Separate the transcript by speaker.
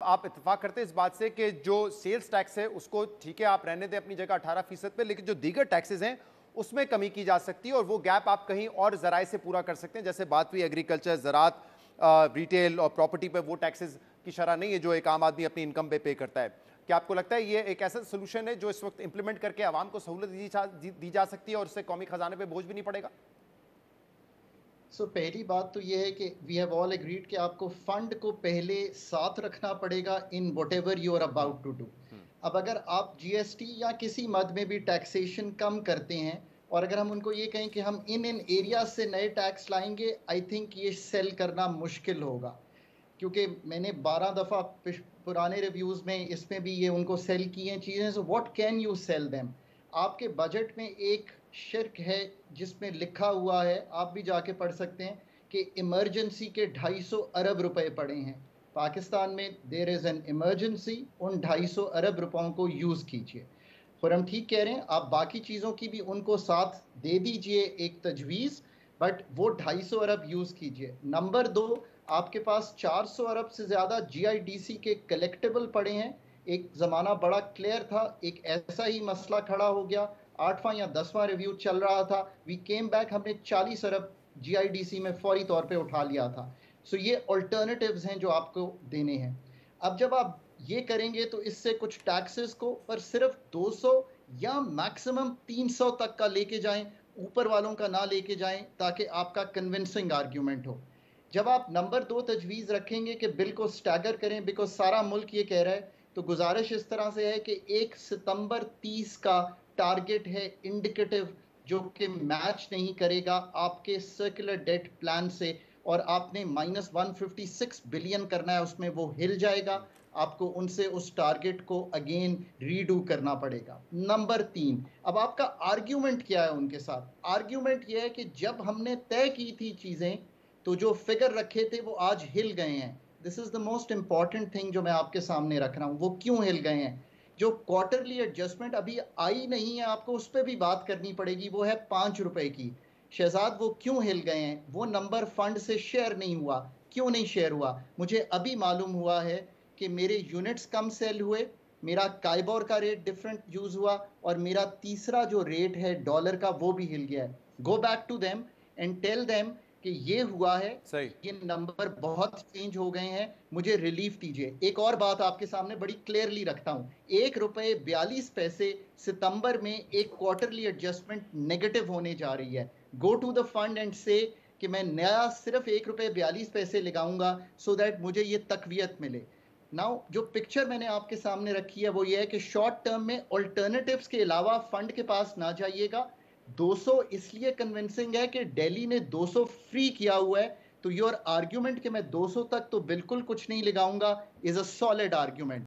Speaker 1: आप इत्तेफाक करते हैं इस बात से कि जो सेल्स टैक्स है उसको ठीक है आप रहने दें अपनी जगह 18% पे, लेकिन जो दीगर टैक्सेस हैं उसमें कमी की जा सकती है और वो गैप आप कहीं और जराए से पूरा कर सकते हैं। जैसे बात हुई एग्रीकल्चर, ज़राअत, रिटेल और प्रॉपर्टी पे वो टैक्सेस की शरह नहीं है जो एक आम आदमी अपनी इनकम पे करता है। क्या आपको लगता है ये एक ऐसा सोल्यूशन है जो इस वक्त इंप्लीमेंट करके आवाम को सहूलत दी जा सकती है और उससे कौमी खजाने पे बोझ भी नहीं पड़ेगा?
Speaker 2: पहली बात तो ये है कि वी हैव ऑल एग्रीड कि आपको फंड को पहले साथ रखना पड़ेगा in whatever you are
Speaker 1: hmm,
Speaker 2: about to do.
Speaker 1: Hmm,
Speaker 2: अब अगर आप जीएसटी या किसी मद में भी टैक्सेशन कम करते हैं और अगर हम उनको ये कहें कि हम इन एरिया से नए टैक्स लाएंगे, आई थिंक ये सेल करना मुश्किल होगा। क्योंकि मैंने 12 दफ़ा पुराने रिव्यूज़ में इसमें भी ये उनको सेल की हैं चीज़ें। So what can you sell them? आपके बजट में एक शिर्क है जिसमें लिखा हुआ है, आप भी जाके पढ़ सकते हैं कि इमरजेंसी के 250 अरब रुपए पड़े हैं पाकिस्तान में। देयर इज़ एन इमरजेंसी, उन 250 अरब रुपयों को यूज़ कीजिए। और हम ठीक कह रहे हैं, आप बाकी चीज़ों की भी उनको साथ दे दीजिए एक तजवीज़, बट वो 250 अरब यूज़ कीजिए। नंबर दो, आपके पास 400 अरब से ज़्यादा जीआईडीसी के कलेक्टेबल पड़े हैं। एक ज़माना बड़ा क्लियर था, एक ऐसा ही मसला खड़ा हो गया, 8वां या 10वां रिव्यू चल रहा था, वी केम बैक, हमने 40 अरब जीआईडीसी में फौरी तौर पे उठा लिया था। सो ये ऑल्टरनेटिव्स हैं जो आपको देने हैं। अब जब आप ये करेंगे तो इससे कुछ टैक्सेस को पर सिर्फ 200 या मैक्सिमम 300 तक का लेके जाएं, ऊपर वालों का ना लेके जाएं, ताकि आपका कन्विंसिंग आर्ग्यूमेंट हो। जब आप नंबर दो तजवीज़ रखेंगे कि बिल को स्टैगर करें, बिकॉज सारा मुल्क ये कह रहा है, तो गुजारिश इस तरह से है कि 1 सितंबर 30 का टारगेट है इंडिकेटिव, जो कि मैच नहीं करेगा आपके सर्कुलर डेट प्लान से। और आपने -156 बिलियन करना है, उसमें वो हिल जाएगा। आपको उनसे उस टारगेट को अगेन रीडू करना पड़ेगा। नंबर तीन, अब आपका आर्ग्यूमेंट क्या है उनके साथ? आर्ग्यूमेंट यह है कि जब हमने तय की थी चीजें, तो जो फिगर रखे थे वो आज हिल गए हैं। This is the most important thing जो मैं आपके सामने रख रहा हूं। वो क्यों हिल गए हैं? जो क्वार्टरली एडजस्टमेंट अभी आई नहीं है, आपको उस पर भी बात करनी पड़ेगी, वो है 5 रुपए की। शहजाद, वो क्यों हिल गए हैं? वो नंबर फंड से शेयर नहीं हुआ। क्यों नहीं शेयर हुआ? मुझे अभी मालूम हुआ है कि मेरे यूनिट्स कम सेल हुए, मेरा काइबोर का रेट डिफरेंट यूज हुआ, और मेरा तीसरा जो रेट है डॉलर का वो भी हिल गया है। Go back to them and tell them कि ये हुआ है,
Speaker 1: सही।
Speaker 2: ये नंबर बहुत चेंज हो गए हैं, मुझे रिलीफ दीजिए। एक और बात आपके सामने बड़ी क्लियरली रखता हूं, 1 रुपए 42 पैसे सितंबर में एक क्वार्टरली एडजस्टमेंट नेगेटिव होने जा रही है। Go to the fund and say कि मैं नया सिर्फ 1 रुपए 42 पैसे लगाऊंगा, सो दैट मुझे ये तकवीत मिले। नाउ जो पिक्चर मैंने आपके सामने रखी है वो ये है कि शॉर्ट टर्म में ऑल्टरनेटिव्स के अलावा फंड के पास ना जाइएगा। 200 इसलिए कन्विंसिंग है कि दिल्ली ने 200 फ्री किया हुआ है, तो योर आर्ग्यूमेंट कि मैं 200 तक तो बिल्कुल कुछ नहीं लगाऊंगा इज अ सॉलिड आर्ग्यूमेंट।